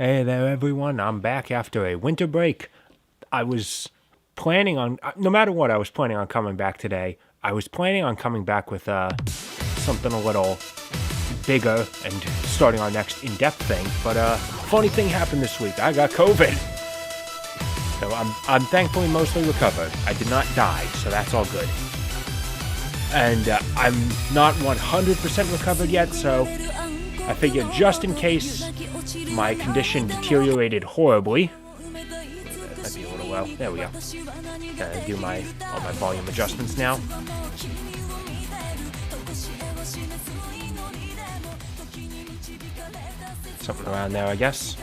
Hey there, everyone. I'm back after a winter break. I was planning on, no matter what, I was planning on coming back today. I was planning on coming back with something a little bigger and starting our next in-depth thing. But funny thing happened this week. I got COVID. So I'm thankfully mostly recovered. I did not die, so that's all good. And I'm not 100% recovered yet, so I figured just in case my condition deteriorated horribly. That might be a little low. There we go. Gonna do all my volume adjustments now. Something around there, I guess.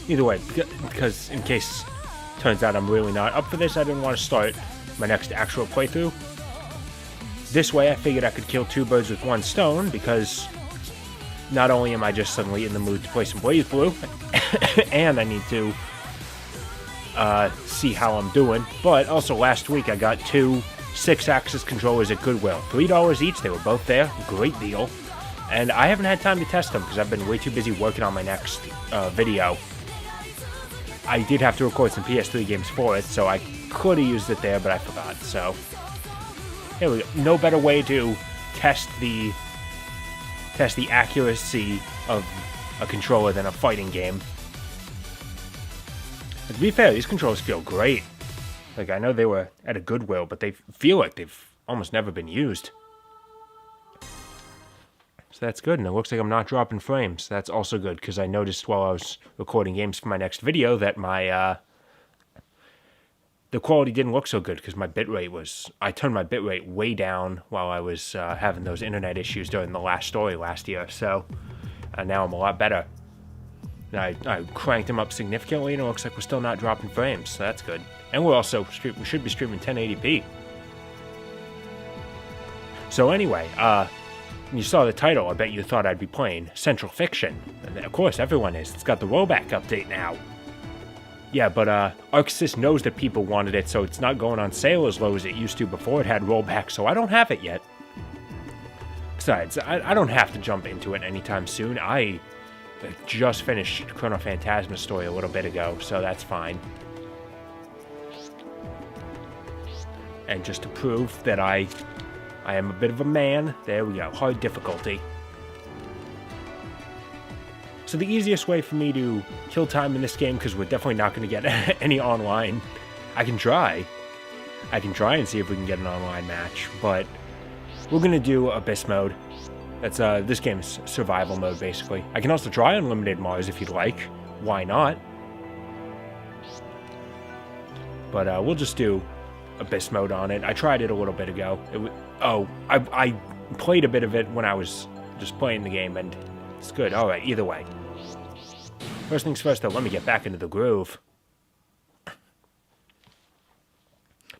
Either way, because in case it turns out I'm really not up for this, I didn't want to start my next actual playthrough. This way, I figured I could kill two birds with one stone, because not only am I just suddenly in the mood to play some BlazBlue, and I need to see how I'm doing, but also last week I got two 6-axis controllers at Goodwill. $3 each, they were both there, great deal. And I haven't had time to test them, because I've been way too busy working on my next video. I did have to record some PS3 games for it, so I could have used it there, but I forgot, so here we go. No better way to test the accuracy of a controller than a fighting game. And to be fair, these controllers feel great. Like, I know they were at a Goodwill, but they feel like they've almost never been used. So that's good, and it looks like I'm not dropping frames. That's also good, because I noticed while I was recording games for my next video that the quality didn't look so good, because my bitrate was... I turned my bitrate way down while I was having those internet issues during the last story last year, so now I'm a lot better. And I cranked them up significantly, and it looks like we're still not dropping frames, so that's good. And we should be streaming 1080p. So anyway, when you saw the title, I bet you thought I'd be playing Central Fiction. And of course, everyone is. It's got the rollback update now. Yeah, but ArcSys knows that people wanted it, so it's not going on sale as low as it used to before it had rollback, so I don't have it yet. Besides, I don't have to jump into it anytime soon. I just finished Chrono Phantasma's story a little bit ago, so that's fine. And just to prove that I am a bit of a man, there we go, hard difficulty. So the easiest way for me to kill time in this game, because we're definitely not going to get any online, I can try and see if we can get an online match, but we're going to do Abyss mode. That's this game's survival mode, basically. I can also try Unlimited Mars if you'd like. Why not? But we'll just do Abyss mode on it. I tried it a little bit ago. I played a bit of it when I was just playing the game, and it's good. Alright, either way. First things first, though, let me get back into the groove.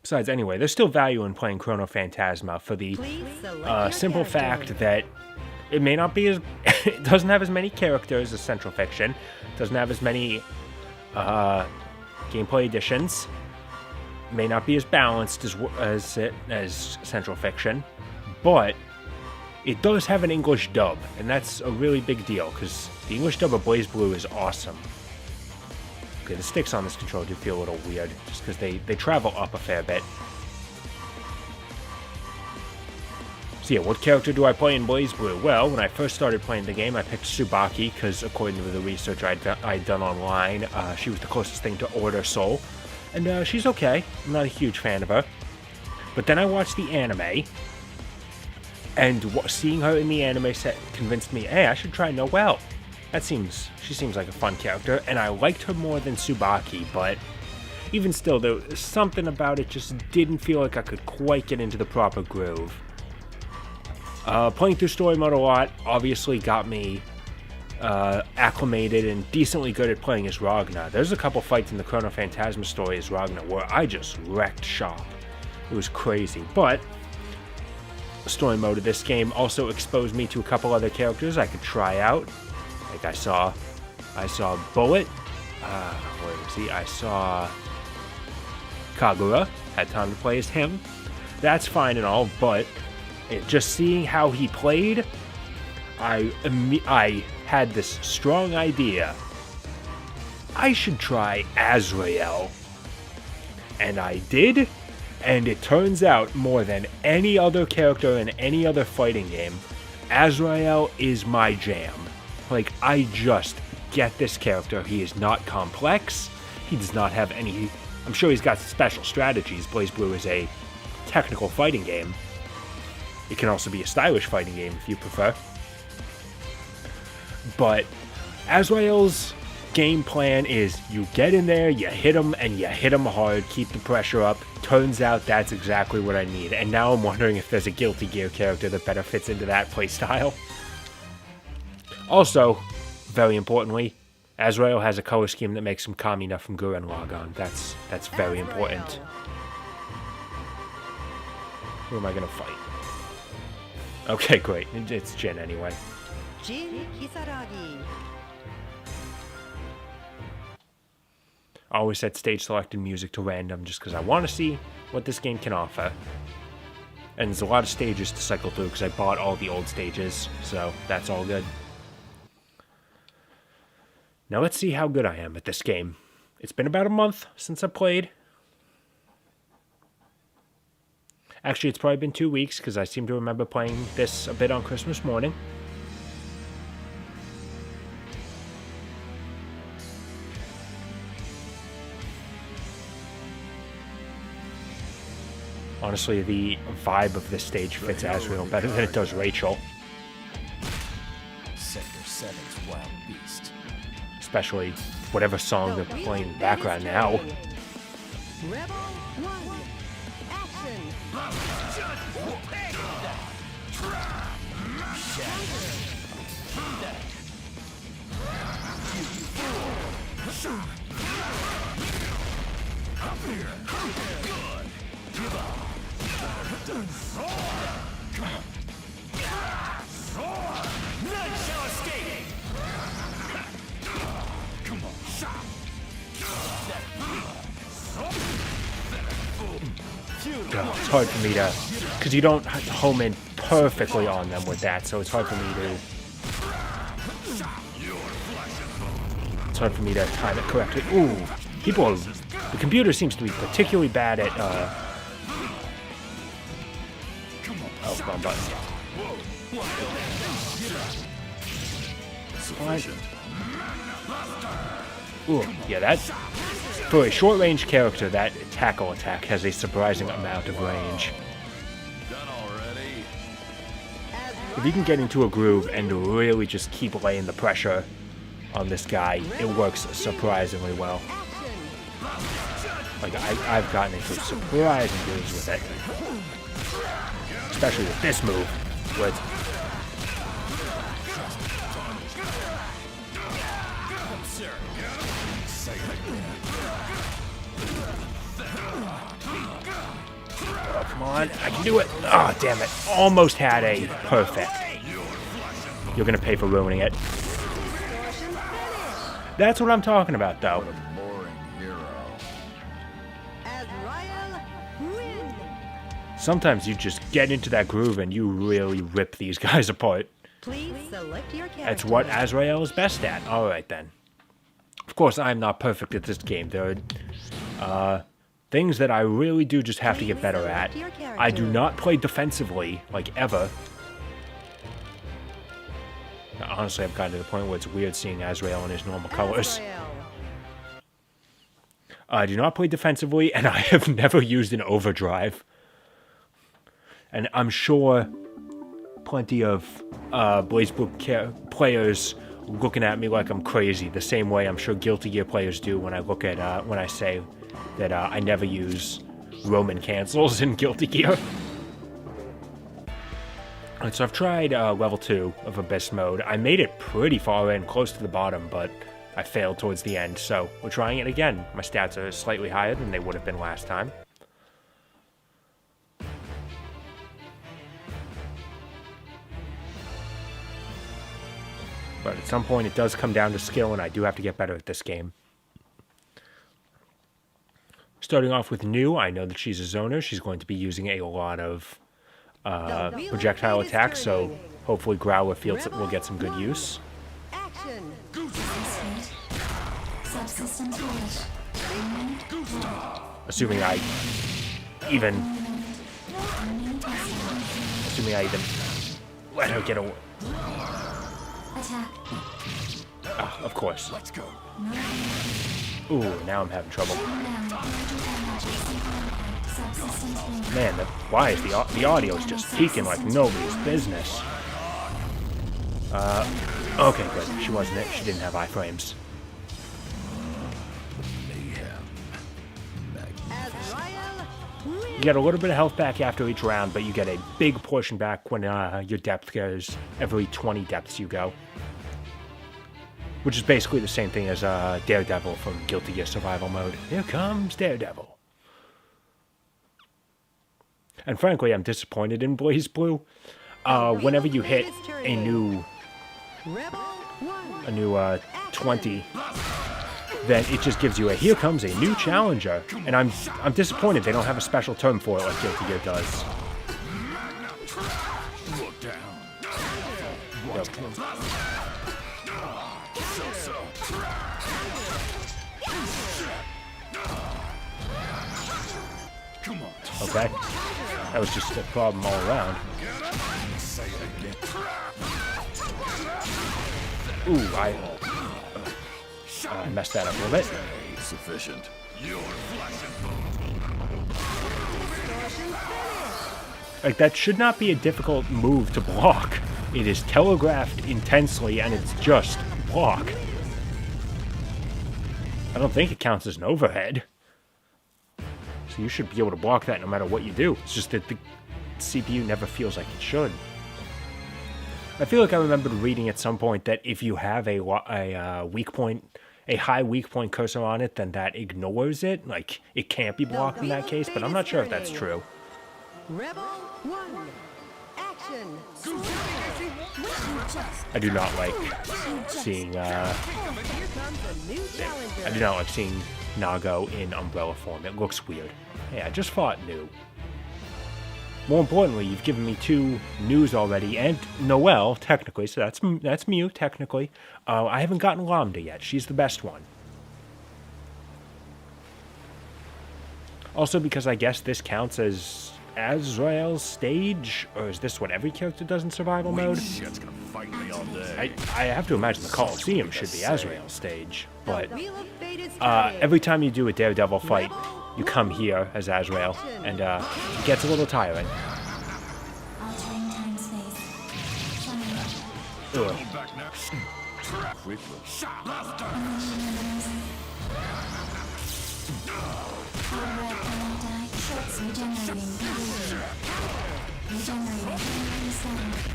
Besides, anyway, there's still value in playing Chrono Phantasma for the simple fact that it may not be as... it doesn't have as many characters as Central Fiction. It doesn't have as many gameplay additions. May not be as balanced as Central Fiction, but it does have an English dub, and that's a really big deal, because the English dub of BlazBlue is awesome. Okay, the sticks on this controller do feel a little weird, just because they travel up a fair bit. So yeah, what character do I play in BlazBlue? Well, when I first started playing the game, I picked Tsubaki, because according to the research I'd done online, she was the closest thing to Order Soul. And she's okay. I'm not a huge fan of her. But then I watched the anime, and seeing her in the anime set convinced me, hey, I should try Noelle. She seems like a fun character, and I liked her more than Tsubaki, but even still, there was something about it just didn't feel like I could quite get into the proper groove. Playing through story mode a lot obviously got me acclimated and decently good at playing as Ragnar. There's a couple fights in the Chrono Phantasma story as Ragnar where I just wrecked shop. It was crazy, but the story mode of this game also exposed me to a couple other characters I could try out. Like I saw Bullet. Where is he? I saw Kagura. Had time to play as him. That's fine and all, but just seeing how he played, I had this strong idea. I should try Azrael. And I did, and it turns out more than any other character in any other fighting game, Azrael is my jam. Like, I just get this character. He is not complex. He does not have any... I'm sure he's got special strategies. BlazBlue is a technical fighting game. It can also be a stylish fighting game if you prefer. But Azrael's game plan is you get in there, you hit him, and you hit him hard, keep the pressure up. Turns out that's exactly what I need. And now I'm wondering if there's a Guilty Gear character that better fits into that playstyle. Also, very importantly, Azrael has a color scheme that makes him Kamina from Gurren Lagann. That's very important. Who am I gonna fight? Okay, great. It's Jin anyway. I always set stage selected music to random just because I want to see what this game can offer. And there's a lot of stages to cycle through because I bought all the old stages, so that's all good. Now let's see how good I am at this game. It's been about a month since I played. Actually, it's probably been 2 weeks because I seem to remember playing this a bit on Christmas morning. Honestly, the vibe of this stage fits Azrael better than it does Rachel. Sector 7's wild beast. Especially whatever song they're playing in the background now. Rebel 1, action! Oh, it's hard for me to, because you don't home in perfectly on them with that, so it's hard for me to time it correctly. Ooh, the computer seems to be particularly bad at, oh, wrong button. Ooh, yeah, that's, for a short-range character, that tackle attack has a surprising amount of range. If you can get into a groove and really just keep laying the pressure on this guy, it works surprisingly well. Like, I've gotten into surprising grooves with it. Especially with this move, where it's... Oh, come on, I can do it! Oh, damn it. Almost had a perfect. You're gonna pay for ruining it. That's what I'm talking about, though. Sometimes you just get into that groove and you really rip these guys apart. Please select your character. That's what Azrael is best at. Alright then. Of course, I'm not perfect at this game. There are things that I really do just have to get better at. I do not play defensively, like, ever. Honestly, I've gotten to the point where it's weird seeing Azrael in his normal colors. I do not play defensively, and I have never used an overdrive. And I'm sure plenty of BlazBlue players looking at me like I'm crazy, the same way I'm sure Guilty Gear players do when I look at when I say that I never use Roman cancels in Guilty Gear. Alright, so I've tried level 2 of Abyss mode. I made it pretty far in, close to the bottom, but I failed towards the end, so we're trying it again. My stats are slightly higher than they would have been last time. But at some point it does come down to skill, and I do have to get better at this game. Starting off with New, I know that she's a zoner. She's going to be using a lot of projectile attacks, so hopefully Growler feels that we'll get some good use. Action. Subsystems village. Assuming I even let her get away. Attack. Ah, of course. Let's go. Ooh, now I'm having trouble. Subsystems Man, why is the audio is just peaking like nobody's business? Okay, good. She wasn't it. She didn't have iframes. Azrael. You get a little bit of health back after each round, but you get a big portion back when your depth goes. Every 20 depths you go. Which is basically the same thing as Daredevil from Guilty Gear Survival Mode. Here comes Daredevil. And frankly, I'm disappointed in BlazBlue. Whenever you hit a new Rebel 1. 20, then it just gives you a here comes a new challenger. And I'm disappointed they don't have a special term for it like Guilty Gear does. Look down. Yep. Come on. Okay. That was just a problem all around. Say it again. Ooh, I messed that up a little bit. Sufficient. Like, that should not be a difficult move to block. It is telegraphed intensely, and it's just block. I don't think it counts as an overhead. So you should be able to block that no matter what you do. It's just that the CPU never feels like it should. I feel like I remembered reading at some point that if you have a weak point, a high weak point cursor on it, then that ignores it. Like, it can't be blocked in that case, but I'm not sure if that's true. Rebel 1. Action. I do not like seeing, Here comes a new challenger. I do not like seeing Nago in Umbrella form. It looks weird. Hey, I just fought New. More importantly, you've given me 2 news already, and Noelle, technically, so that's Mew, technically. I haven't gotten Lambda yet. She's the best one. Also, because I guess this counts as Azrael's stage, or is this what every character does in survival mode? Shit's gonna fight me all day. I have to imagine the Coliseum should be Azrael's stage, but Wheel of Fate is starting. every time you do a Daredevil fight, you come here as Azrael, and it gets a little tiring. altering time space. Ugh. Back now. Quickly. Hardware panel die. Shorts regenerating. Regenerating.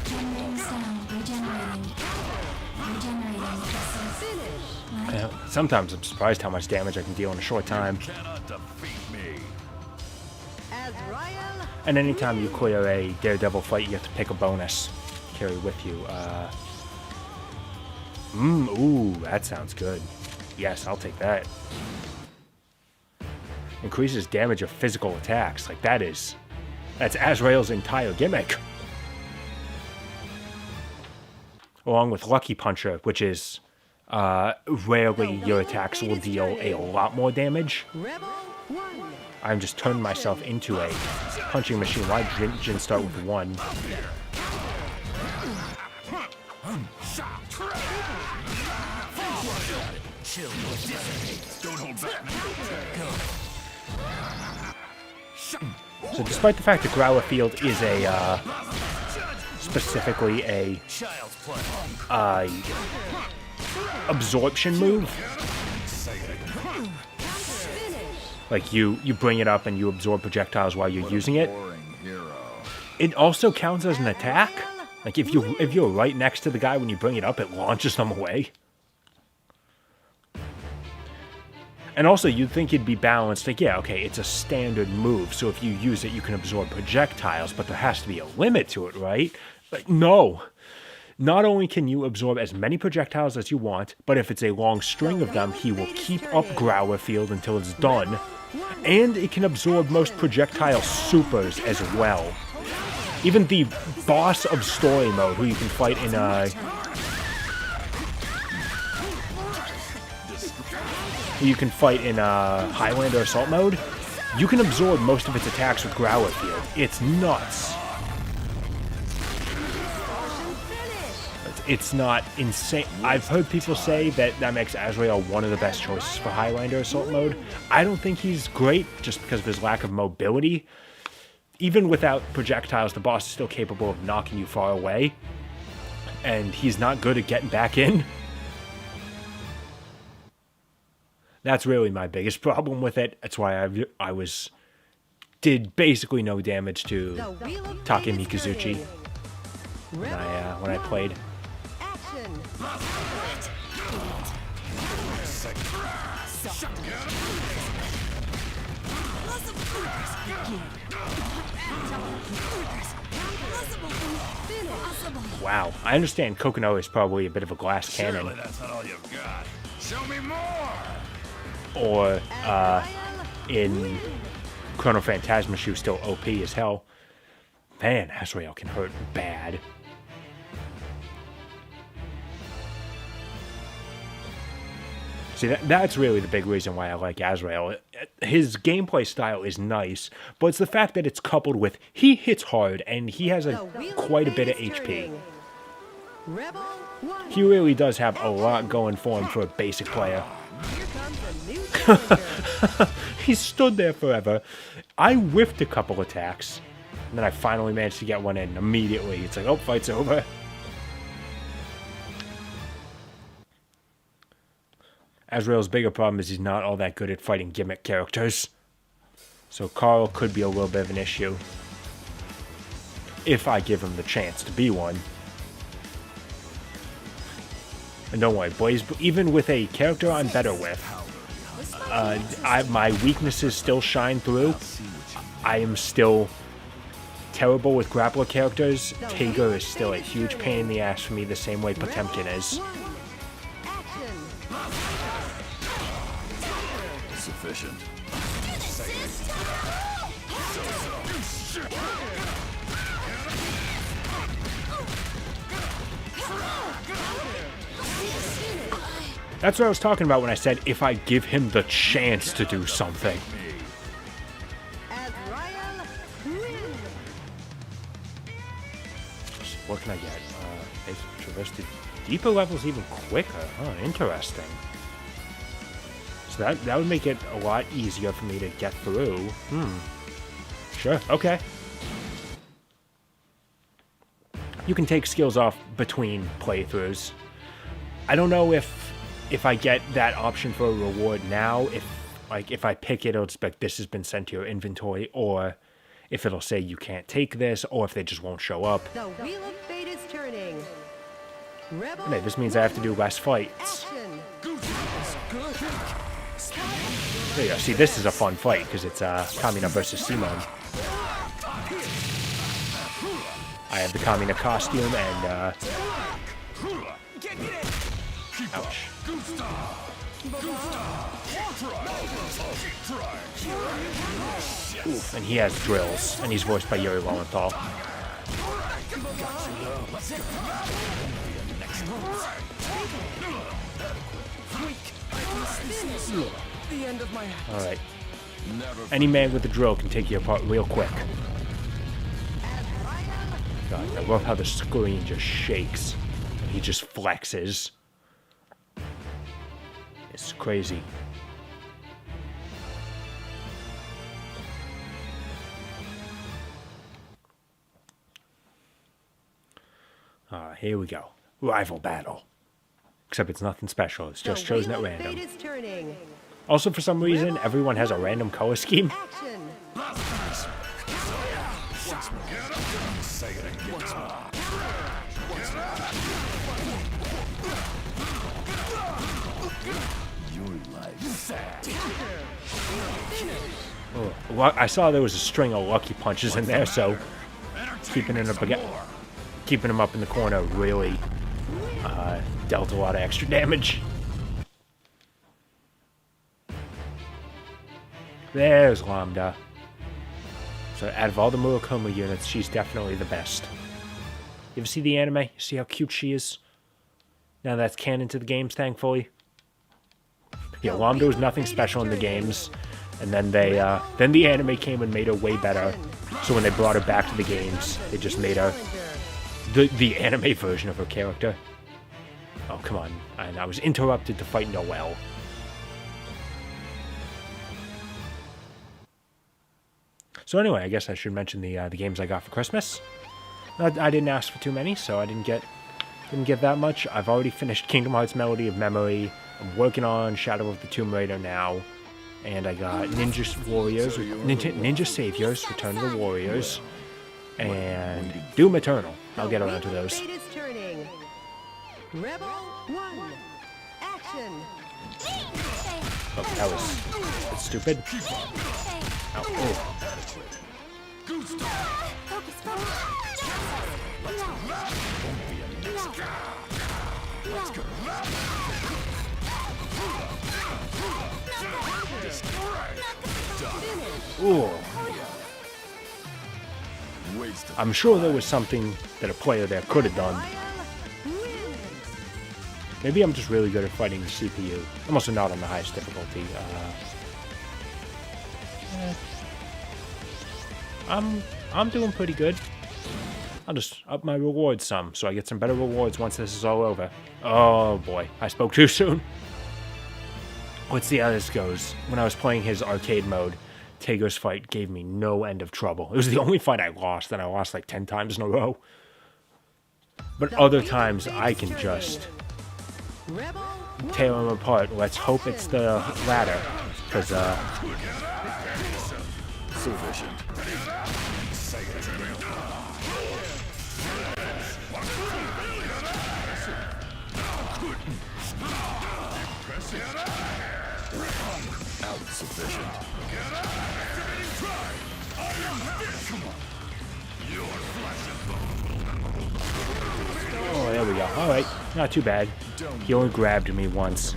Generating sound. Regenerating. Regenerating. Finish. Sometimes I'm surprised how much damage I can deal in a short time. Cannot defeat me. Azrael. And anytime you clear a Daredevil fight, you get to pick a bonus. Carry with you. Ooh, that sounds good. Yes, I'll take that. Increases damage of physical attacks. Like, that's Azrael's entire gimmick. Along with Lucky Puncher, which is, rarely your attacks will deal a lot more damage. Rebel 1. I'm just turning myself into a punching machine. Why didn't Jin start with 1? Don't hold back. So despite the fact that Growler Field is a, specifically a, absorption move, like you bring it up and you absorb projectiles while you're using it, Boring hero. it also counts as an attack. Like, if you're right next to the guy when you bring it up, it launches them away. And also, you'd think it'd be balanced. Like, yeah, okay, it's a standard move, so if you use it, you can absorb projectiles, but there has to be a limit to it, right? Like, no. Not only can you absorb as many projectiles as you want, but if it's a long string of them, he will keep up Growler Field until it's done. And it can absorb most projectile supers as well. Even the boss of story mode, who you can fight in where you can fight in Highlander Assault mode, you can absorb most of its attacks with Growler Field. It's nuts. It's not insane. I've heard people say that makes Azrael one of the best choices for Highlander Assault mode. I don't think he's great just because of his lack of mobility. Even without projectiles, the boss is still capable of knocking you far away. And he's not good at getting back in. That's really my biggest problem with it. That's why I did basically no damage to Take Mikazuchi when I played. Action. Wow, I understand Kokono is probably a bit of a glass cannon. Surely that's not all you've got. Show me more. Or in Chrono Phantasma, she was still OP as hell. Man, Azrael can hurt bad. See, that's really the big reason why I like Azrael. His gameplay style is nice, but it's the fact that it's coupled with he hits hard and he has quite a bit of HP. Rebel 1. He really does have a lot going for him for a basic player. Here comes a new challenger. He stood there forever. I whiffed a couple attacks, and then I finally managed to get one in immediately. It's like, oh, fight's over. Azrael's bigger problem is he's not all that good at fighting gimmick characters. So Carl could be a little bit of an issue. If I give him the chance to be one. And don't worry, boys, even with a character I'm better with, my weaknesses still shine through. I am still terrible with grappler characters. Tager is still a huge pain in the ass for me, the same way Potemkin is. Sufficient. That's what I was talking about when I said if I give him the chance to do something. Azrael wins. What can I get? Traverse to deeper levels even quicker. Huh, interesting. So that would make it a lot easier for me to get through. Sure, okay. You can take skills off between playthroughs. I don't know if I get that option for a reward now, if I pick it, it'll expect this has been sent to your inventory, or if it'll say you can't take this, or if they just won't show up. The wheel of fate is turning. Rebel Okay, this means I have to do less fights. action. There you go. See, this is a fun fight, because it's Kamina versus Simone. I have the Kamina costume, and ouch. Oof, and he has drills, and he's voiced by Yuri Lowenthal. Alright. Any man with a drill can take you apart real quick. God, I love how the screen just shakes. And he just flexes. It's crazy. Here we go. Rival battle. Except it's nothing special. It's just chosen at random. Fate is turning. Also, for some reason, everyone has a random color scheme. Action. Oh, I saw there was a string of lucky punches in there, so keeping him up in the corner really dealt a lot of extra damage. There's Lambda. So out of all the Murakami units, she's definitely the best. You ever see the anime? You see how cute she is? Now that's canon to the games, thankfully. Yeah, Lambda was nothing special in the games, and then then the anime came and made her way better. So when they brought her back to the games, they just made her the anime version of her character. Oh, come on. And I was interrupted to fight Noelle. So anyway, I guess I should mention the games I got for Christmas. I didn't ask for too many, so I didn't get that much. I've already finished Kingdom Hearts Melody of Memory. I'm working on Shadow of the Tomb Raider now. And I got Ninja Saviors, Return of the Warriors, and Doom Eternal. I'll get around to those. Fate is turning. Rebel 1. Action. Oh, that's stupid. Ow, oh. Ooh. I'm sure there was something that a player there could have done. Maybe I'm just really good at fighting the CPU. I'm also not on the highest difficulty. I'm doing pretty good. I'll just up my rewards some, so I get some better rewards once this is all over. Oh boy, I spoke too soon. Let's see how this goes. When I was playing his arcade mode, Tager's fight gave me no end of trouble. It was the only fight I lost, and I lost like 10 times in a row. But other times, I can just tear him apart. Let's hope it's the latter, because, Sufficient. Sufficient. oh, there we go. Alright, not too bad. He only grabbed me once.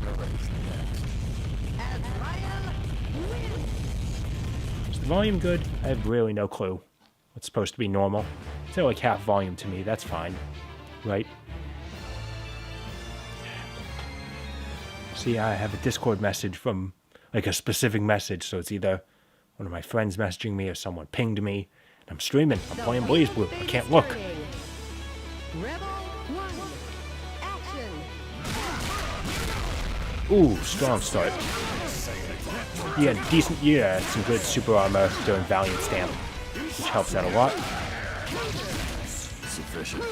Is the volume good? I have really no clue. It's supposed to be normal. It's like half volume to me, that's fine. Right? See, I have a Discord message from, like, a specific message, so it's either one of my friends messaging me or someone pinged me. And I'm streaming. I'm playing BlazBlue. I can't look. Rebel 1. Action. Ooh, strong start. Yeah, some good super armor during Valiant Stamp, which helps out a lot. Sufficient.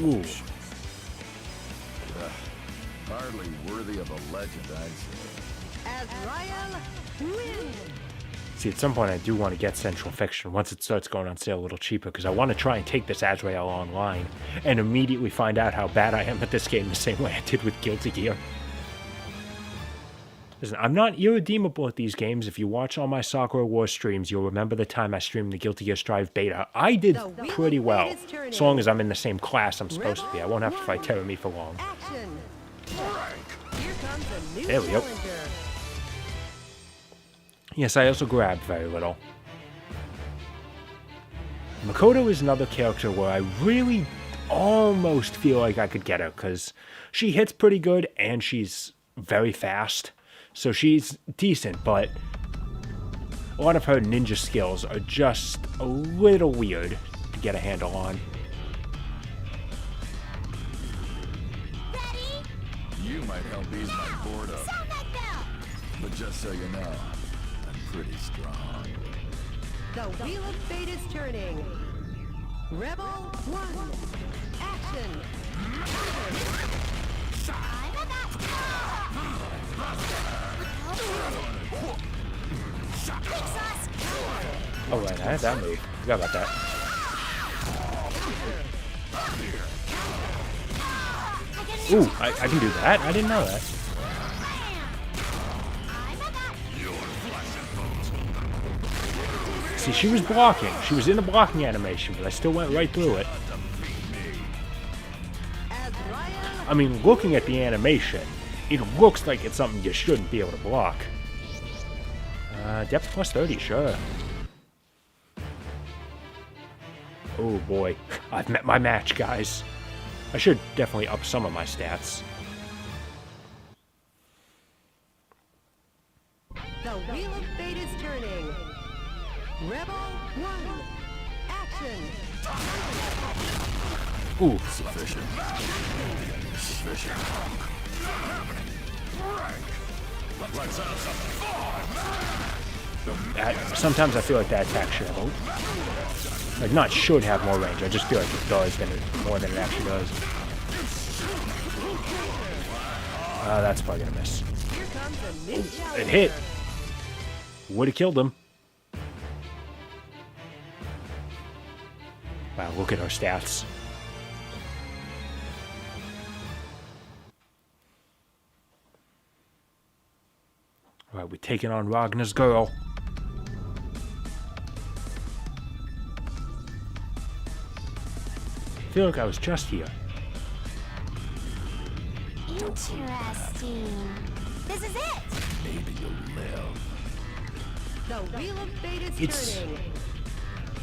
Ooh. Hardly worthy of a legend, I'd say. Azrael wins. See, at some point I do want to get Central Fiction once it starts going on sale a little cheaper, because I want to try and take this Azrael online and immediately find out how bad I am at this game the same way I did with Guilty Gear. Listen, I'm not irredeemable at these games. If you watch all my Sakura Wars streams, you'll remember the time I streamed the Guilty Gear Strive beta. I did pretty well, as long as I'm in the same class I'm supposed to be. I won't have to fight Terumi for long. Action. Here comes a new There we go. challenger. Yes, I also grabbed very little. Makoto is another character where I really almost feel like I could get her, because she hits pretty good and she's very fast. So she's decent, but a lot of her ninja skills are just a little weird to get a handle on. You might help ease my boredom. But just so you know, I'm pretty strong. The wheel of fate is turning. Rebel 1. Action. Oh, right, I had that move. Forgot about that. Ooh, I can do that? I didn't know that. See, she was blocking. She was in the blocking animation, but I still went right through it. I mean, looking at the animation, it looks like it's something you shouldn't be able to block. Depth plus 30, sure. Oh boy, I've met my match, guys. I should definitely up some of my stats. The wheel of fate is turning. Rebel 1. Action. Ooh. Sufficient. Sufficient. Sometimes I feel like that attack should have, like, not should have more range. I just feel like it does more than it actually does. That's probably gonna miss. Here comes a new challenger. It hit. Would have killed him. Wow, look at our stats. Alright, we're taking on Ragnar's girl. I feel like I was just here. Interesting. This is it. Maybe you'll live. The wheel of fate is turning.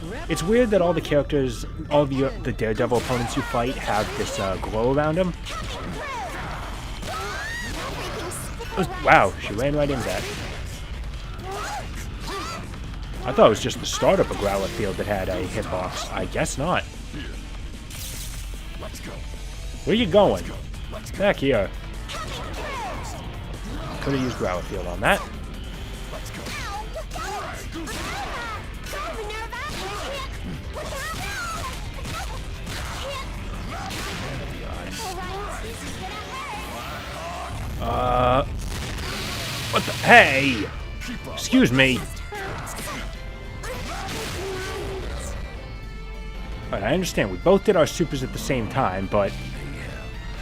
Rebel It's weird that all the characters, all the Daredevil opponents you fight have this glow around them. Wow, she ran right into that. I thought it was just the start of a Growler field that had a hitbox. I guess not. Let's go. Where you going? Back here. Could have used Growler field on that. Let's go. What the? Hey! Excuse me. Alright, I understand. We both did our supers at the same time, but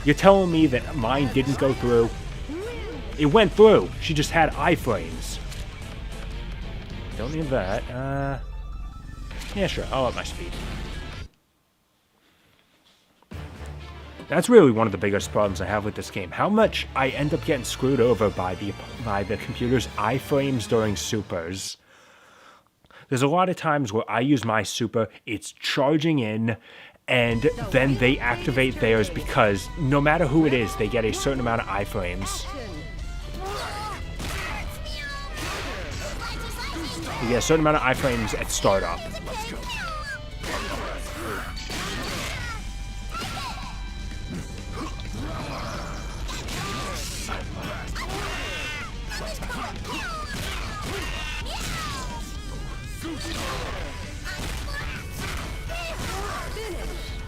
you're telling me that mine didn't go through? It went through. She just had iframes. Don't need that. Yeah, sure. I'll up my speed. That's really one of the biggest problems I have with this game. How much I end up getting screwed over by the computer's iframes during supers. There's a lot of times where I use my super, it's charging in, and then they activate theirs because no matter who it is, they get a certain amount of iframes. You get a certain amount of iframes at startup.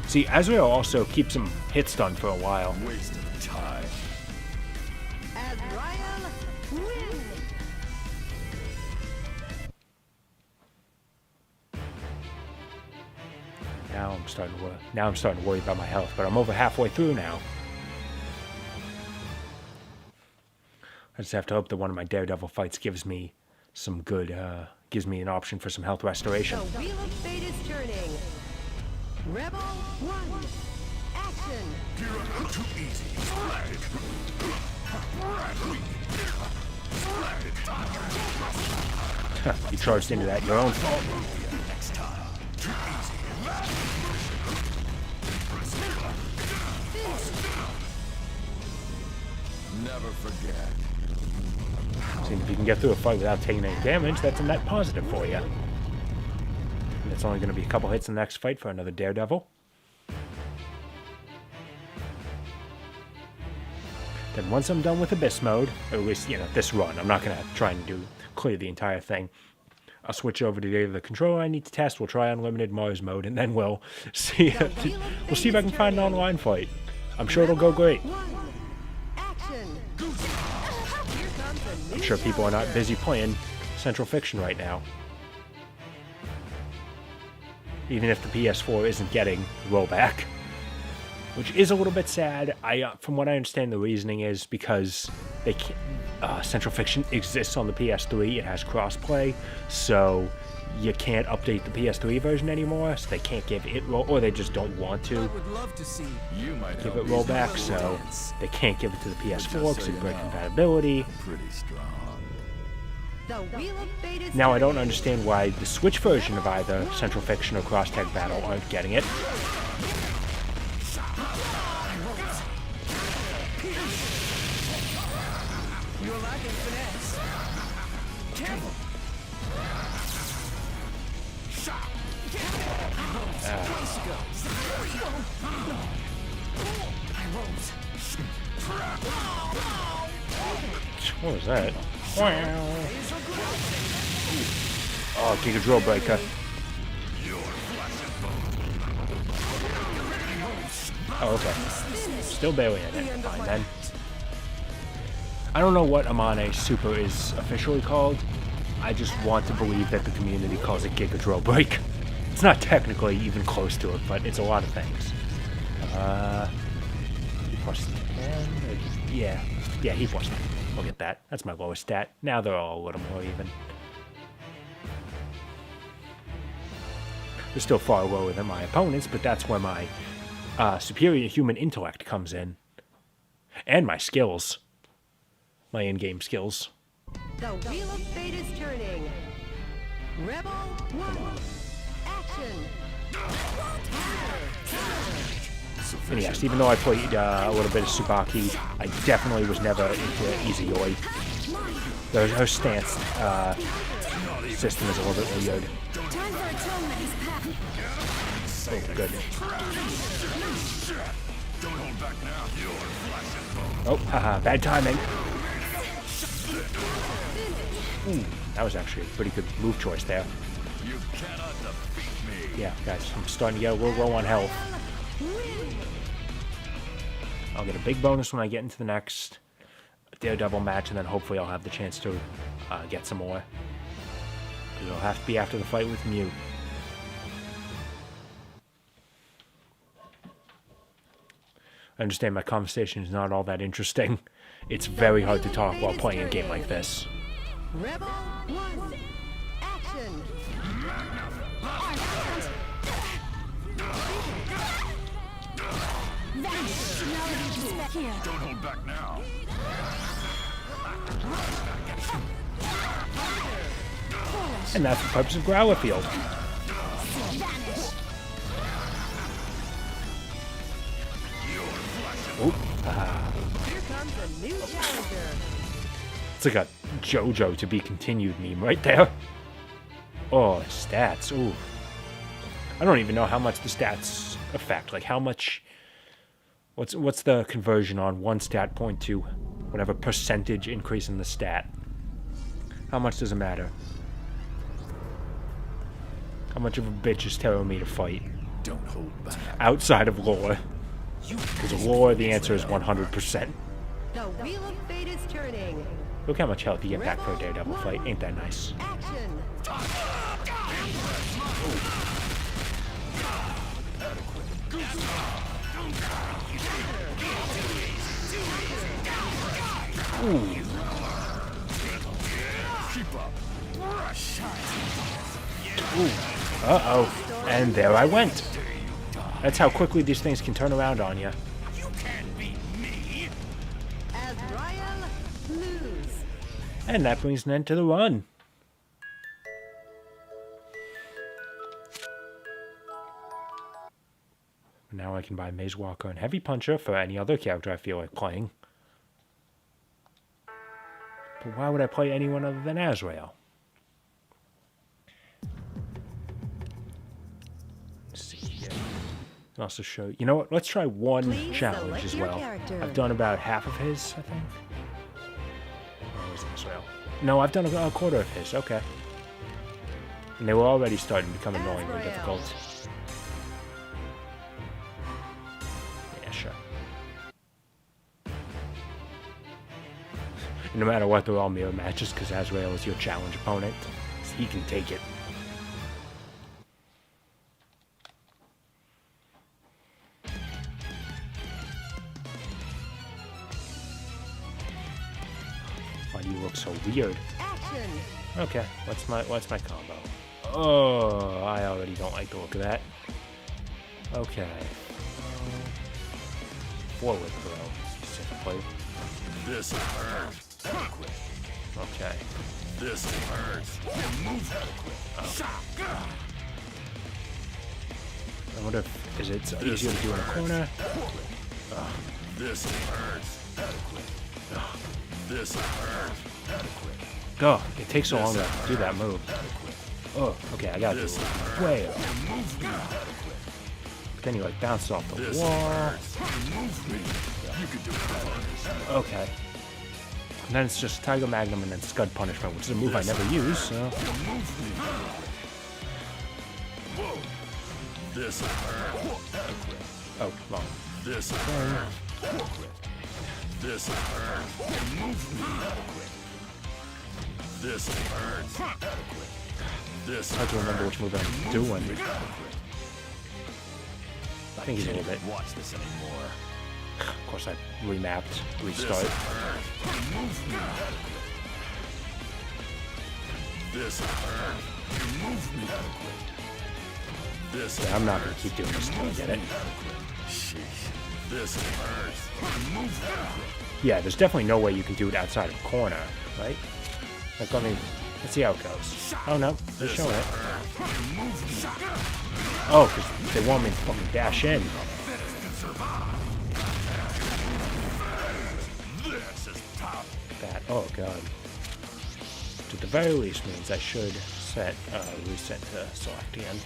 See, Azrael also keeps some hits done for a while. Waste of time. Azrael wins. Now I'm starting to worry about my health, but I'm over halfway through now. I just have to hope that one of my Daredevil fights gives me some good, gives me an option for some health restoration. The wheel of fate is turning. Rebel 1. Action. Too easy. You charged into that, your own fault. Next time. Too easy. Never forget. See, if you can get through a fight without taking any damage, that's a net positive for you. And it's only going to be a couple hits in the next fight for another Daredevil. Then once I'm done with Abyss mode, or at least, you know, this run, I'm not going to try and clear the entire thing. I'll switch over to either the controller I need to test, we'll try Unlimited Mars mode, and then we'll see if I can find an online fight. I'm sure it'll go great. Action. I'm sure people are not busy playing Central Fiction right now. Even if the PS4 isn't getting rollback. Which is a little bit sad. From what I understand, the reasoning is because they can't, Central Fiction exists on the PS3. It has crossplay, so you can't update the PS3 version anymore. So they can't give it or they just don't want to would love to see You might give help it ease rollback. my So dance. they can't give it to the PS4 Just because so it you breaks know, compatibility. Pretty strong. The wheel of fate is Now I don't turning. understand why the Switch version of either Central Fiction or Cross Tag Battle aren't getting it. What was that? Oh, Giga Drill Breaker. Oh, okay. Still barely in it. Fine then. I don't know what Amane Super is officially called. I just want to believe that the community calls it Giga Drill Break. It's not technically even close to it, but it's a lot of things. He plus 10? Yeah, he plus 10. We'll get that. That's my lowest stat. Now they're all a little more even. They're still far lower than my opponents, but that's where my superior human intellect comes in. And my skills. My in-game skills. The Wheel of Fate is turning. Rebel 1. Action. And yes, even though I played a little bit of Tsubaki, I definitely was never into Easy Oi. Her stance system is a little bit weird. Oh, good. Oh, haha, bad timing. Ooh, that was actually a pretty good move choice there. Yeah, guys, I'm starting to get a little low on health. I'll get a big bonus when I get into the next Daredevil match, and then hopefully I'll have the chance to get some more. It'll have to be after the fight with Mew. I understand my conversation is not all that interesting. It's very hard to talk while playing a game like this. Rebel 1. Action. Don't hold back now. And that's the purpose of Growler Field. Oop. Here comes a new challenger. It's like a JoJo to be continued meme right there. Oh, stats. Ooh. I don't even know how much the stats affect. Like how much... What's the conversion on one stat point to whatever percentage increase in the stat? How much does it matter? How much of a bitch is telling me to fight? Don't hold back. Outside of lore. Because of lore, the answer is 100%. The Wheel of Fate is turning. Look how much health you get back for a Daredevil fight. Ain't that nice? Action. Ooh. Ooh. Uh-oh. And there I went. That's how quickly these things can turn around on you. Azrael lose. And that brings an end to the run. Now I can buy Maze Walker and Heavy Puncher for any other character I feel like playing. But why would I play anyone other than Azrael? Let's see here. Can also show... You know what? Let's try one Please challenge select as your well. character. I've done about half of his, I think. Where was Azrael? No, I've done a quarter of his. Okay. And they were already starting to become annoyingly Azrael. difficult. Yeah, sure. No matter what, they're all mirror matches because Azrael is your challenge opponent. So he can take it. Why do you look so weird? Action. Okay, what's my combo? Oh, I already don't like the look of that. Okay. Forward throw, specifically. This'll hurt. Okay. This'll hurt. Move I wonder if is it easier to do in a corner? This'll hurt. This'll hurt. Oh, it takes so long to do that move. Oh, okay, I gotta do it way up. Then he like bounces off the wall. Okay. And then it's just Tiger Magnum and then Scud Punishment, which is a move I never use, so... This hurt. Oh, wrong. This hurt. This hurt. This hurt. This Hard to remember which move I'm doing. I think he's a little bit. watch this anymore. Of course, I remapped, restart. This hurt. This Yeah, I'm not gonna keep doing this until I get it. sheesh. This hurt. Yeah, there's definitely no way you can do it outside of corner, right? Like, let's see how it goes. Oh no, they're showing it. Oh, because they want me to fucking dash in. This is tough. That, oh god. Which at the very least means I should set, reset to select again.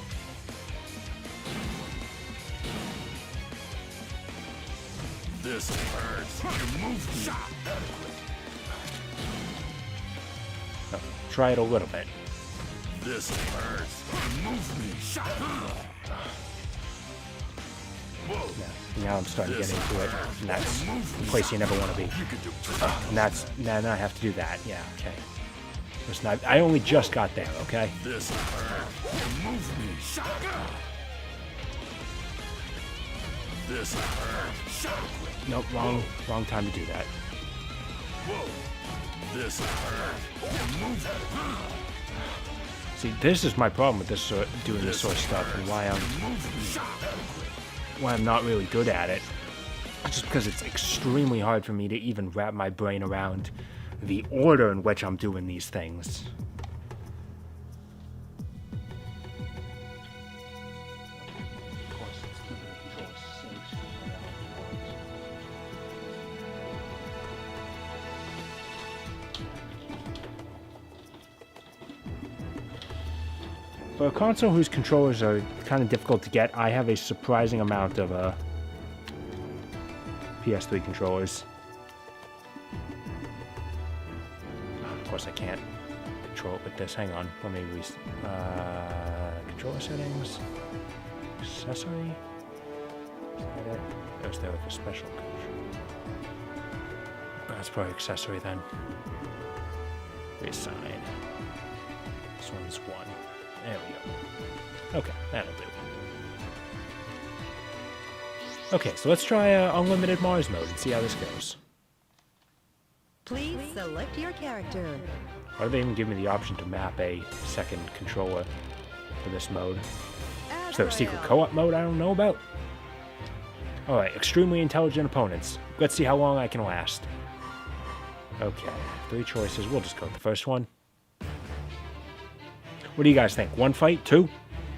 This hurts. Oh, try it a little bit. This hurts. Now I'm starting to get into it, and that's the place you never want to be. And that's, now I have to do that. Yeah, okay. Listen, I only just got there, okay? This hurts. This hurts. Nope, wrong time to do that. This hurts. See, this is my problem with this doing this sort of stuff, and why I'm not really good at it. Just because it's extremely hard for me to even wrap my brain around the order in which I'm doing these things. For a console whose controllers are kind of difficult to get, I have a surprising amount of PS3 controllers. Of course, I can't control it with this. Hang on, let me controller settings, accessory. Is that it? Or is there like a special control? That's probably accessory then. Reassign. This one's 1. There we go. Okay, that'll do. Okay, so let's try Unlimited Mars mode and see how this goes. Please select your character. Why do they even give me the option to map a second controller for this mode? Is there a secret co-op mode I don't know about? Alright, extremely intelligent opponents. Let's see how long I can last. Okay, 3 choices. We'll just go with the first one. What do you guys think? 1 fight? 2?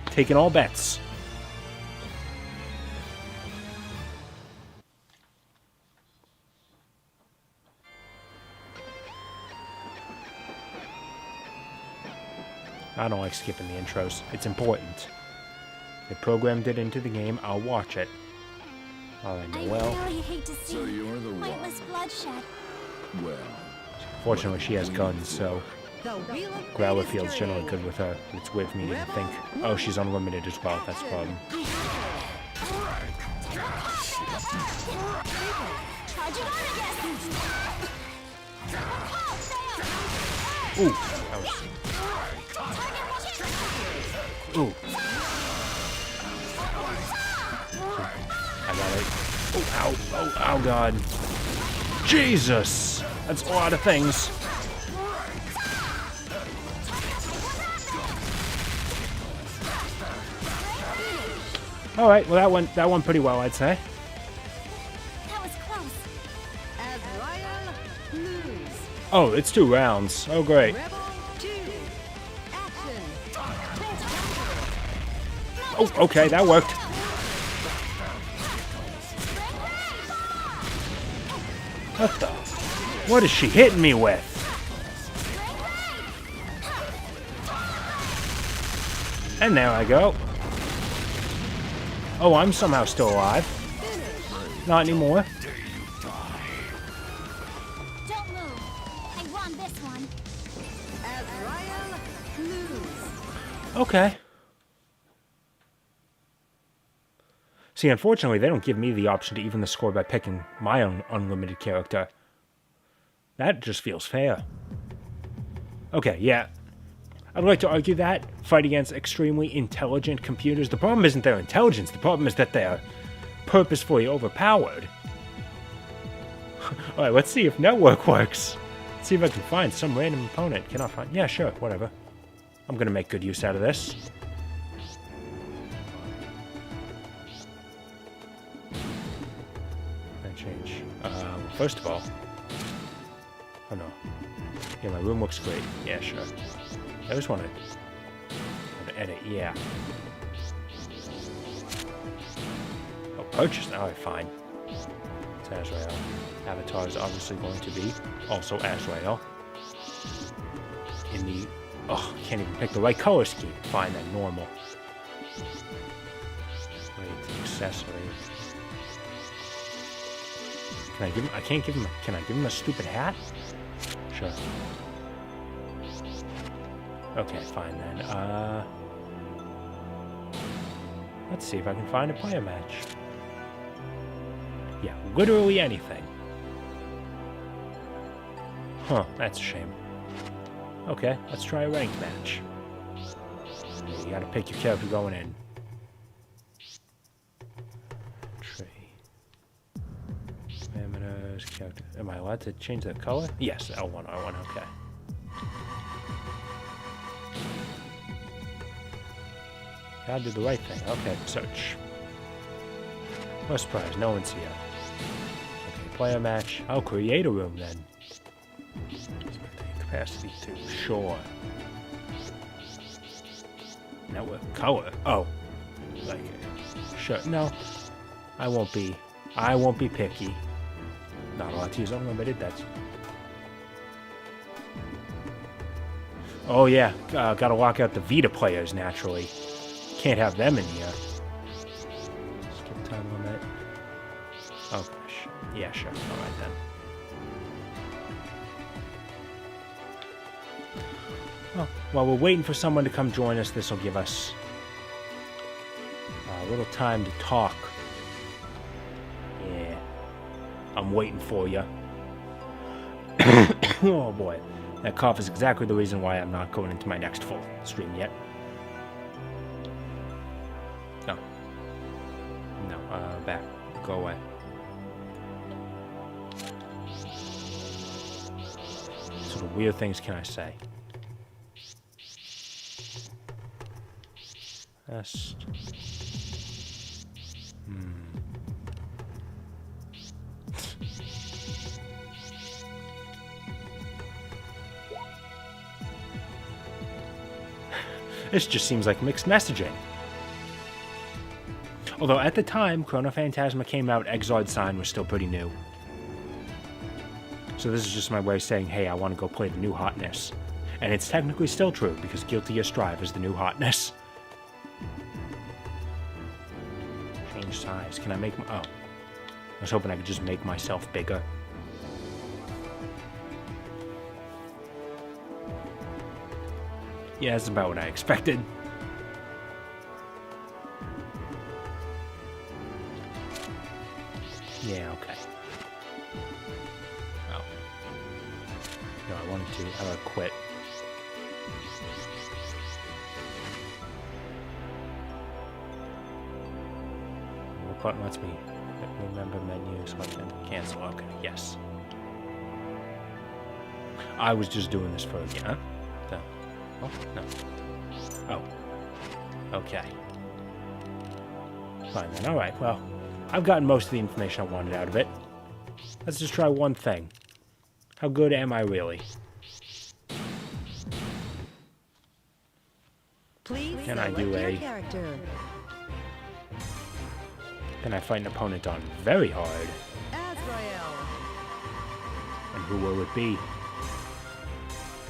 Taking all bets. I don't like skipping the intros. It's important. They programmed it into the game. I'll watch it. All right, I well. really hate to see So you're the pointless one. bloodshed. Well, Fortunately, she has guns, so The Wheel of Growler Fate is Field's generally turning. good with her. It's weird for me to even think, oh, she's unlimited as well. That's a problem. Ooh, that was... Ooh. I got it. Oh, ow, oh, oh, God. Jesus! That's a lot of things. All right, well that went pretty well, I'd say. That was close. Azrael lose. Oh, it's 2 rounds. Oh, great. Rebel 2. Action. Oh, okay, that worked. What the? What is she hitting me with? And there I go. Oh, I'm somehow still alive. Not anymore. Don't move. I won this one. Azrael lose. Okay. See, unfortunately, they don't give me the option to even the score by picking my own unlimited character. That just feels fair. Okay, yeah. I'd like to argue that. Fight against extremely intelligent computers. The problem isn't their intelligence. The problem is that they're purposefully overpowered. Alright, let's see if network works. Let's see if I can find some random opponent. Can I find? Yeah, sure, whatever. I'm gonna make good use out of this. And change. First of all. Oh no. Yeah, my room looks great. Yeah, sure. I just want to edit, yeah. Oh, purchase. Alright, fine. It's Azrael. Avatar is obviously going to be also Azrael. In the... Oh, I can't even pick the right color scheme. Fine, then, normal. Wait, accessory. Can I give him... I can't give him... Can I give him a stupid hat? Sure. Okay, fine then. Let's see if I can find a player match. Yeah, literally anything. Huh, that's a shame. Okay, let's try a ranked match. You gotta pick your character going in. Tree. Parameters, character. Am I allowed to change the color? Yes, L1, R1, okay. I did the right thing. Okay, search. No surprise, no one's here. Okay, player match. I'll create a room then. Capacity 2, sure. Network color. Oh. Like, sure. No. I won't be picky. Not allowed to use unlimited, that's... Oh yeah, gotta lock out the Vita players, naturally. Can't have them in here. Skip time limit. Oh gosh. Yeah, sure. Alright then. Oh, while we're waiting for someone to come join us, this will give us a little time to talk. Yeah. I'm waiting for you. Oh boy. That cough is exactly the reason why I'm not going into my next full stream yet. No. No, back. Go away. What sort of weird things can I say? Best. This just seems like mixed messaging. Although at the time Chrono Phantasma came out, Exiled Sign was still pretty new. So this is just my way of saying, hey, I want to go play the new hotness. And it's technically still true, because Guilty Gear Strive is the new hotness. Change size. Can I make my... Oh. I was hoping I could just make myself bigger. Yeah, that's about what I expected. Yeah, okay. Oh. No, I wanted to. How do I quit? What button lets me remember menus? What can cancel? Okay, yes. I was just doing this for a game. Huh? Oh, no. Oh. Okay. Fine then. Alright, well, I've gotten most of the information I wanted out of it. Let's just try one thing. How good am I really? Please Can I do select a... your character. Can I fight an opponent on very hard? Azrael. And who will it be?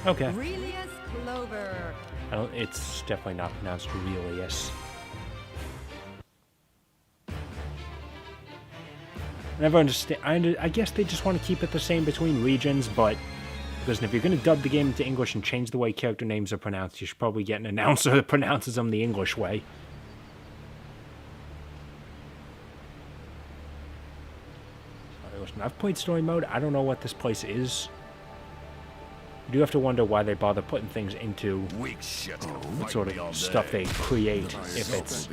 Okay. Aurelius Clover. I don't, it's definitely not pronounced Aurelius. never understand. I guess they just want to keep it the same between regions, but because if you're going to dub the game into English and change the way character names are pronounced, you should probably get an announcer that pronounces them the English way. Listen, I've played story mode. I don't know what this place is. You do have to wonder why they bother putting things into what sort of stuff they create if it's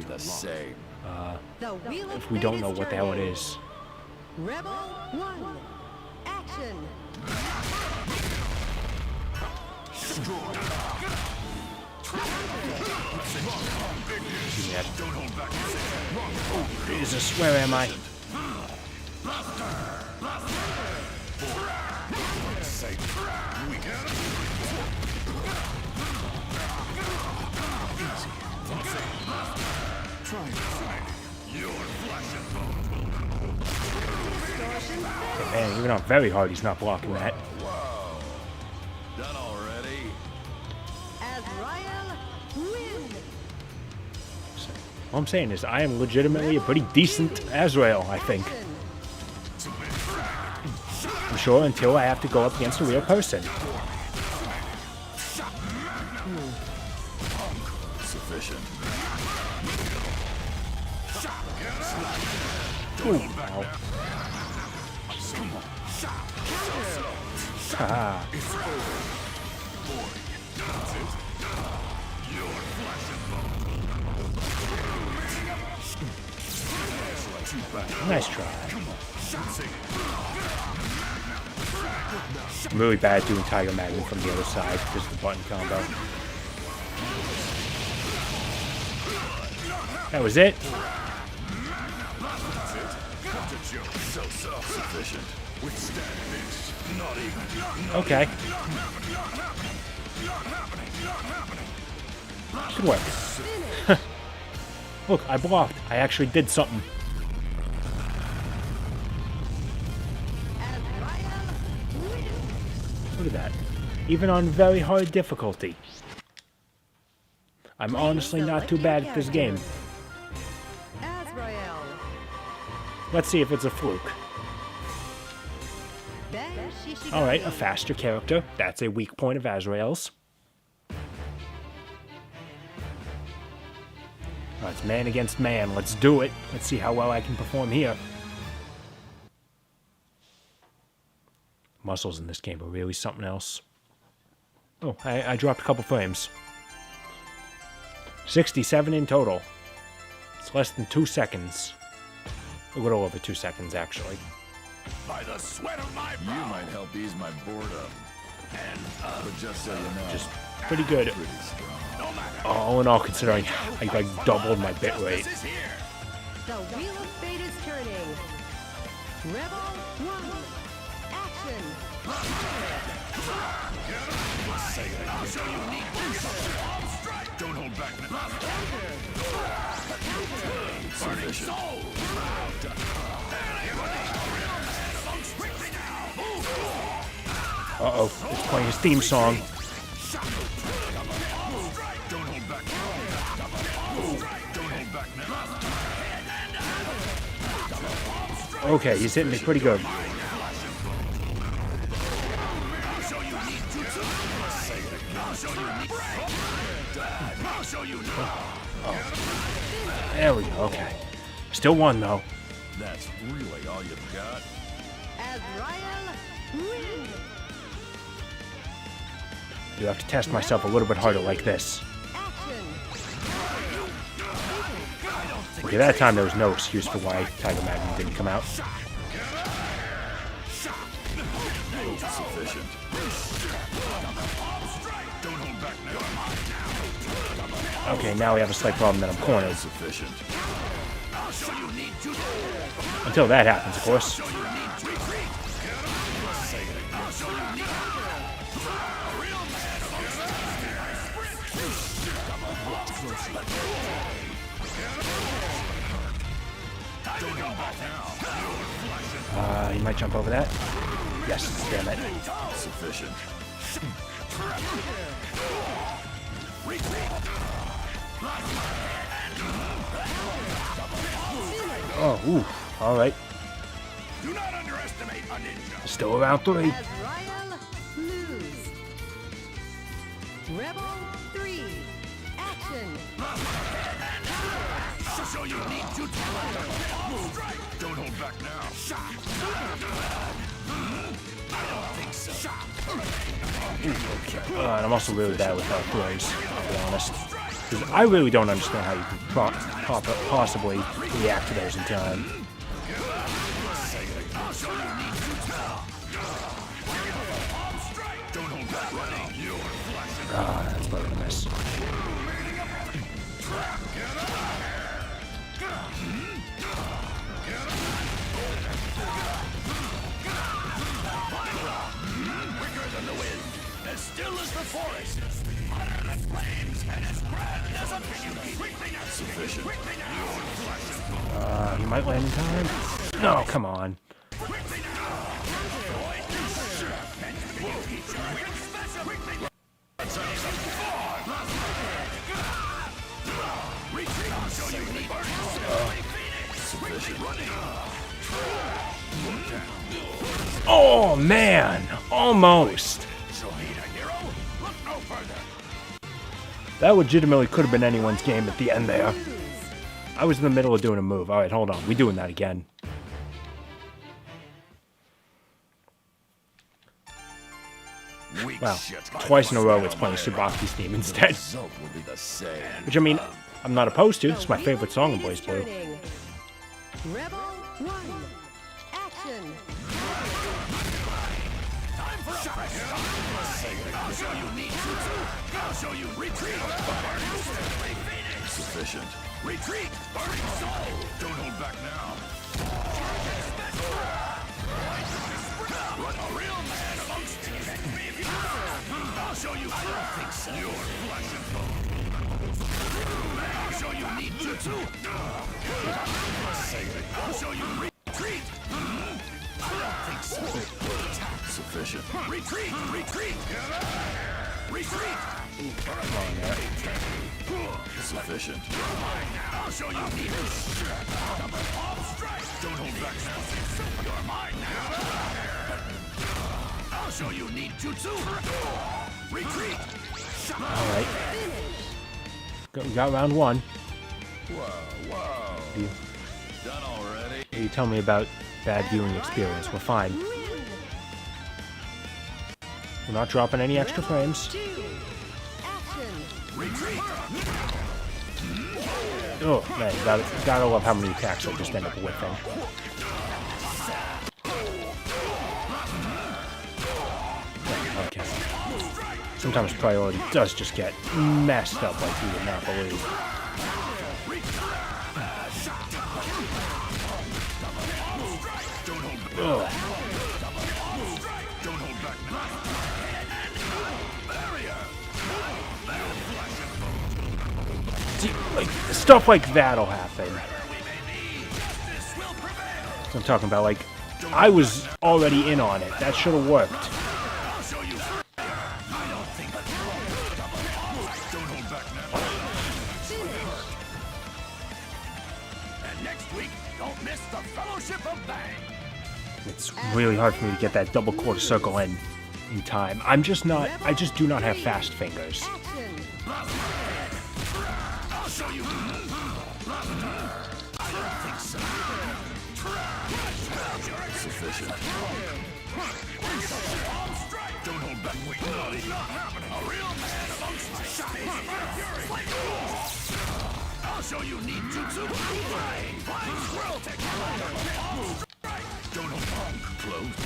if we don't know what the hell it is. Rebel 1. Action. Oh, Jesus, where am I? Man, even on very hard, he's not blocking that. Done already? Azrael win. All I'm saying is I am legitimately a pretty decent Azrael, I think. I'm sure until I have to go up against a real person. Sufficient. Ooh, ow. Ah. Nice try. I'm really bad doing Tiger Magnet from the other side because of the button combo. That was it. Okay. Good work. Look, I blocked. I actually did something. Look at that. Even on very hard difficulty. I'm honestly not too bad at this game. Azrael. Let's see if it's a fluke. Alright, a faster character. That's a weak point of Azrael's. Alright, it's man against man. Let's do it. Let's see how well I can perform here. Muscles in this game are really something else. Oh, I dropped a couple frames. 67 in total. It's less than 2 seconds. A little over 2 seconds, actually. By the sweat of my brow. You might help ease my boredom. And, but just so you know, Just pretty good. pretty strong. All in all, considering I like doubled my bit rate. The wheel of fate is turning. Rebel 1. Action. Don't hold back now. Sufficient. Uh-oh, it's playing his theme song. Don't hold back. Don't hold back now. Okay, he's hitting me pretty good. Oh. There we go, okay. Still won, though. That's really all you've got? Azrael win. You have to test myself a little bit harder like this. Action. Okay, that time there was no excuse for why Tiger Magnet didn't come out. Sufficient. Okay, now we have a slight problem that I'm cornered. Sufficient. Until that happens, of course. He might jump over that. Yes, damn it. Sufficient. Oh, ooh, alright. Do not underestimate a ninja. Still around 3. Azrael lose. Rebel 3. Action. So you need to strike. Don't hold back now. Shot. I don't think so. Shot. And I'm also really bad with throws, I'll be honest. Because I really don't understand how you can possibly react to those in time. Ah, that's probably gonna miss. As still as the forest, hotter as flames, and as grand as a beauty. Sufficient. He might land in time. No, come on. Oh man, almost. That legitimately could have been anyone's game at the end there. I was in the middle of doing a move. Alright, hold on. We're doing that again. Wow. Twice in a row it's playing Tsubaki's theme instead. Which, I mean, I'm not opposed to. It's my favorite song in BlazBlue. Rebel 1. Action. Time for I'll show you need to. I'll show you retreat. Sufficient. Retreat. Burning soul. Don't hold back now. A real man amongst you. I'll show you. I don't think so. Your flesh and bone. I'll show you need jutsu. I'll show you retreat. I don't think so. Sufficient. Retreat! Retreat! Retreat! Sufficient. I'll show you need to strike. Don't hold back now. You're mine now. I'll show you need jutsu. Retreat! Alright. We got round 1. Whoa. Done already? You tell me about bad viewing experience. We're fine. We're not dropping any extra frames. 2. Action. Retreat! Oh, man, you gotta love how many attacks I just end up whiffing. Okay. Sometimes priority does just get messed up like you would not believe. Ugh. See, like, stuff like that'll happen. So I'm talking about, like, I was already in on it. That should have worked. And next week, don't miss the Fellowship of Bang. It's really hard for me to get that double quarter circle in time. I just do not have fast fingers. Action. I'll show you. I don't think so. Sufficient. Don't hold back. Not happening. A real man amongst my shots. I'll show you need jutsu. Flying squirrel technique. Don't hold back. Close.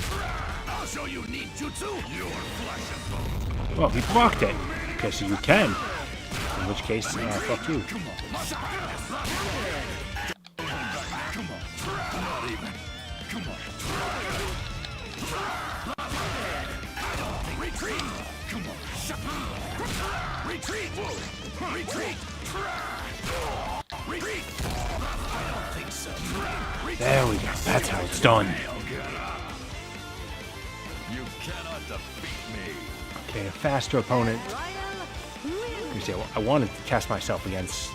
I'll show you need jutsu. Your flesh and bone. Well, he blocked it. Because you can. In which case, fuck you. Come on. Not even. Come on. Retreat. Come on. Retreat. Whoa. Retreat. Retreat. I don't think so. There we go. That's how it's done. You cannot defeat me. Okay, a faster opponent. Azrael wins. You see, I wanted to test myself against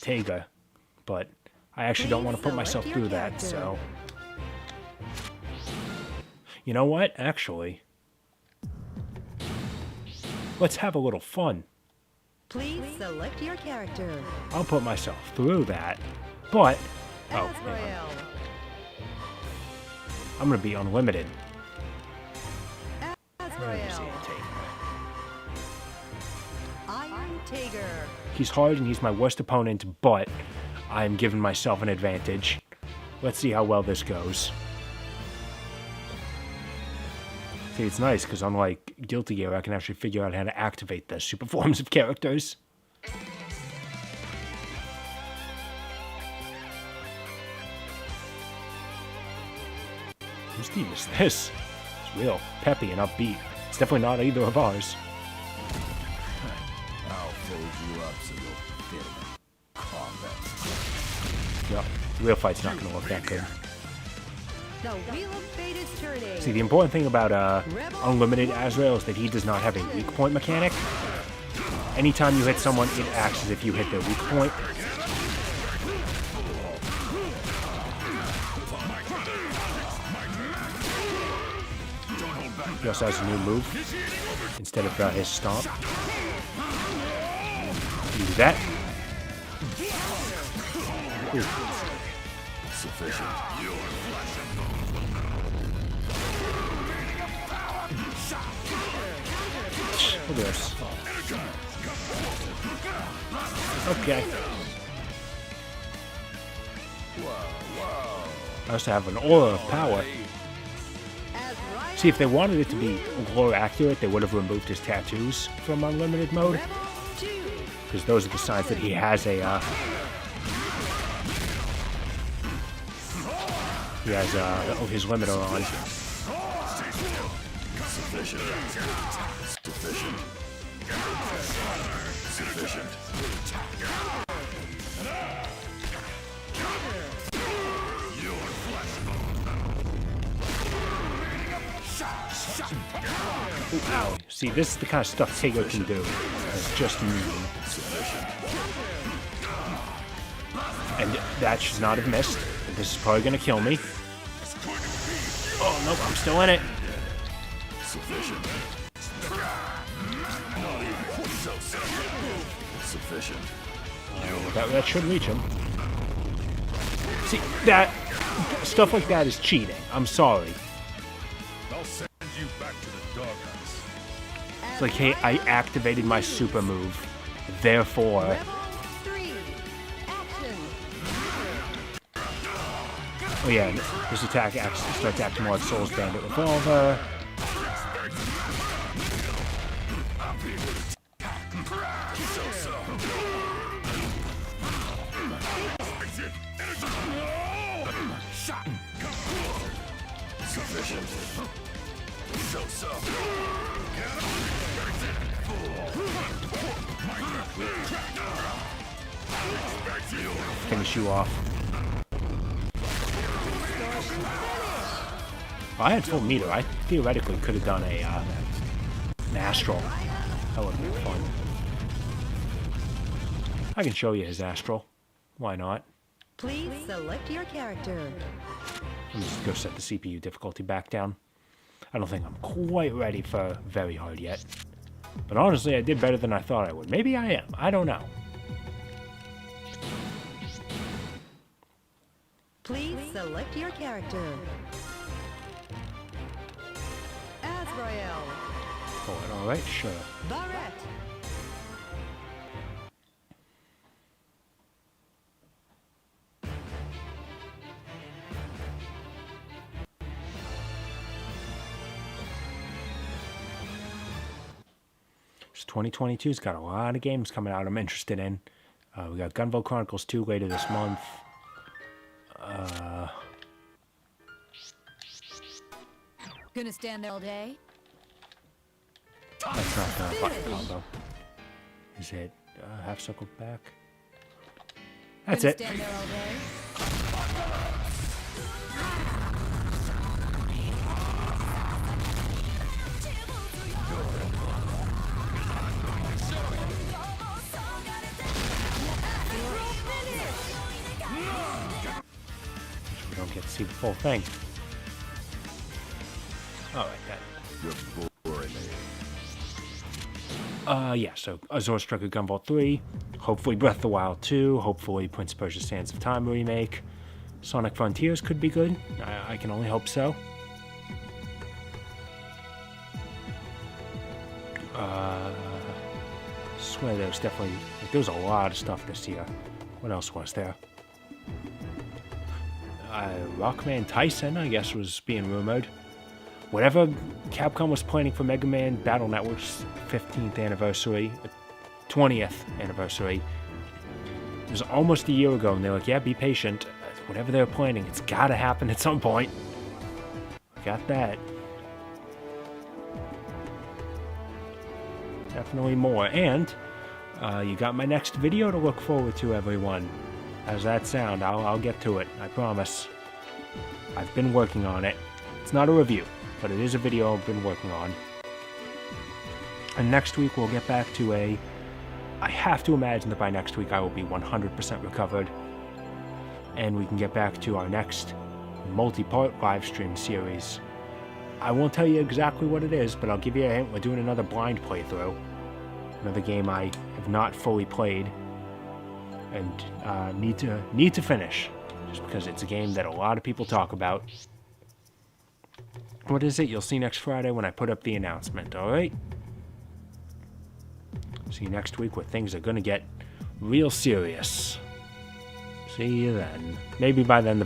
Tega, but I actually don't want to put myself through that, so You know what? Actually, let's have a little fun. Please select your character. I'll put myself through that, but... Oh, hang on. Azrael. I'm gonna be unlimited. Azrael. Iron Tiger. He's hard and he's my worst opponent, but I'm giving myself an advantage. Let's see how well this goes. See, it's nice, because unlike Guilty Gear, I can actually figure out how to activate the super forms of characters. Whose team is this? It's real peppy and upbeat. It's definitely not either of ours. I'll fold you up so you'll fit in combat. No, the real fight's not going to look that good. The Wheel of Fate is turning. See, the important thing about Unlimited Azrael is that he does not have a weak point mechanic. Anytime you hit someone, it acts as if you hit their weak point. He also has a new move instead of his stomp. You do that. Ooh. Sufficient. Look at this. Okay. I also have an aura of power. See, if they wanted it to be more accurate, they would have removed his tattoos from Unlimited mode. Because those are the signs that he has a, his limiter on. Sufficient. Sufficient. Sufficient. Ooh, ow. See, this is the kind of stuff Tigo can do. It's just mean. And that should not have missed. This is probably going to kill me. Oh, nope, I'm still in it. Sufficient. Sufficient. That should reach him. See, that... Stuff like that is cheating. I'm sorry. I'll send you back to the doghouse. It's like, hey, I activated my super move. Therefore... Rebel 3. Action. Oh yeah, this attack starts acting more like Soul's Bandit Revolver. Sufficient. Finish you off. I had full meter. I theoretically could have done an Astral. That would have been fun. I can show you his Astral. Why not? Please select your character. Let me just go set the CPU difficulty back down. I don't think I'm quite ready for very hard yet. But honestly, I did better than I thought I would. Maybe I am. I don't know. Please select your character. Azrael. Oh, alright, sure. Barrett. So 2022's got a lot of games coming out I'm interested in. We got Gunvolt Chronicles 2 later this month. Gonna stand there all day? That's not the button combo. Is it half circled back? That's Gonna it. stand there all day? We don't get to see the full thing. Alright then. You're boring me. Yeah, so Azure Striker Gunvolt 3, hopefully Breath of the Wild 2, hopefully Prince of Persia Sands of Time remake. Sonic Frontiers could be good. I can only hope so. Swear there's definitely, like, there was a lot of stuff this year. What else was there? Rockman Tyson, I guess, was being rumored. Whatever Capcom was planning for Mega Man Battle Network's 15th anniversary, 20th anniversary, it was almost a year ago, and they're like, yeah, be patient. Whatever they're planning, it's gotta happen at some point. Got that. Definitely more. And you got my next video to look forward to, everyone. How's that sound? I'll get to it, I promise. I've been working on it. It's not a review, but it is a video I've been working on. And next week we'll get back to I have to imagine that by next week I will be 100% recovered. And we can get back to our next multi-part live stream series. I won't tell you exactly what it is, but I'll give you a hint. We're doing another blind playthrough. Another game I have not fully played and need to finish, just because it's a game that a lot of people talk about. What is it? You'll see next Friday when I put up the announcement, alright? See you next week where things are gonna get real serious. See you then. Maybe by then the